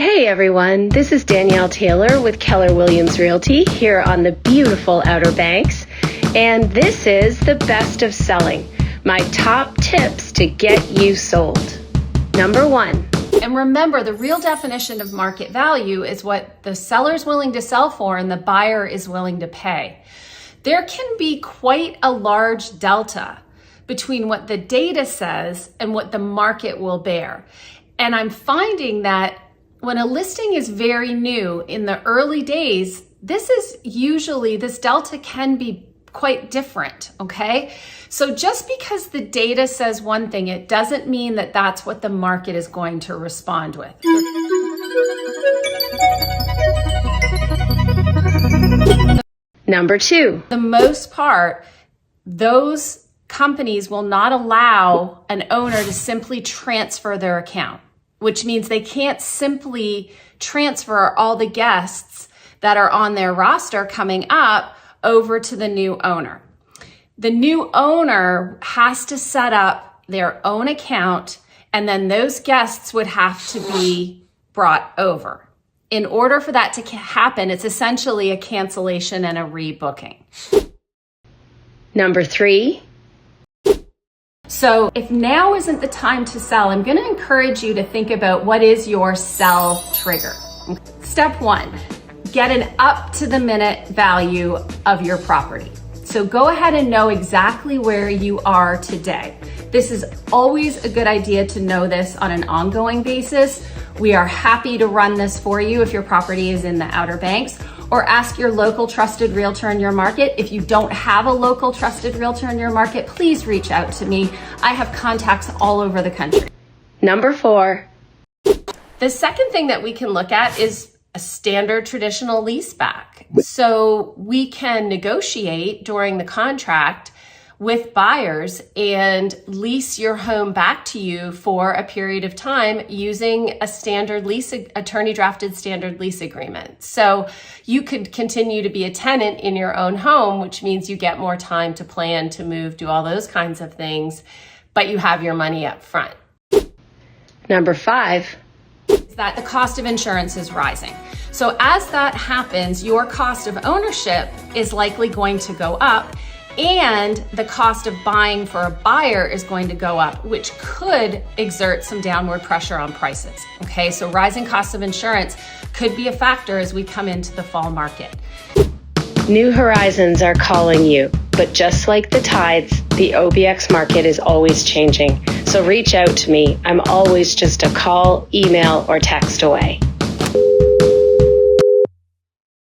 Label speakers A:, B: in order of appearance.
A: Hey everyone, this is Danielle Taylor with Keller Williams Realty here on the beautiful Outer Banks, and this is the best of selling, my top tips to get you sold. Number 1.
B: And remember, the real definition of market value is what the seller's willing to sell for and the buyer is willing to pay. There can be quite a large delta between what the data says and what the market will bear. And I'm finding that when a listing is very new in the early days, this delta can be quite different, okay? So just because the data says one thing, it doesn't mean that that's what the market is going to respond with.
A: Number 2.
B: For the most part, those companies will not allow an owner to simply transfer their account, which means they can't simply transfer all the guests that are on their roster coming up over to the new owner. The new owner has to set up their own account, and then those guests would have to be brought over. In order for that to happen, it's essentially a cancellation and a rebooking.
A: Number 3.
B: So if now isn't the time to sell, I'm going to encourage you to think about what is your sell trigger. Step 1, get an up-to-the-minute value of your property. So go ahead and know exactly where you are today. This is always a good idea to know this on an ongoing basis. We are happy to run this for you if your property is in the Outer Banks, or ask your local trusted realtor in your market. If you don't have a local trusted realtor in your market, please reach out to me. I have contacts all over the country.
A: Number 4.
B: The second thing that we can look at is a standard traditional lease back. So we can negotiate during the contract with buyers and lease your home back to you for a period of time using a standard lease, attorney drafted standard lease agreement. So you could continue to be a tenant in your own home, which means you get more time to plan, to move, do all those kinds of things, but you have your money up front.
A: Number 5.
B: Is that the cost of insurance is rising. So as that happens, your cost of ownership is likely going to go up, and the cost of buying for a buyer is going to go up, which could exert some downward pressure on prices. Okay, so rising costs of insurance could be a factor as we come into the fall market.
A: New horizons are calling you, but just like the tides, the OBX market is always changing. So reach out to me. I'm always just a call, email, or text away.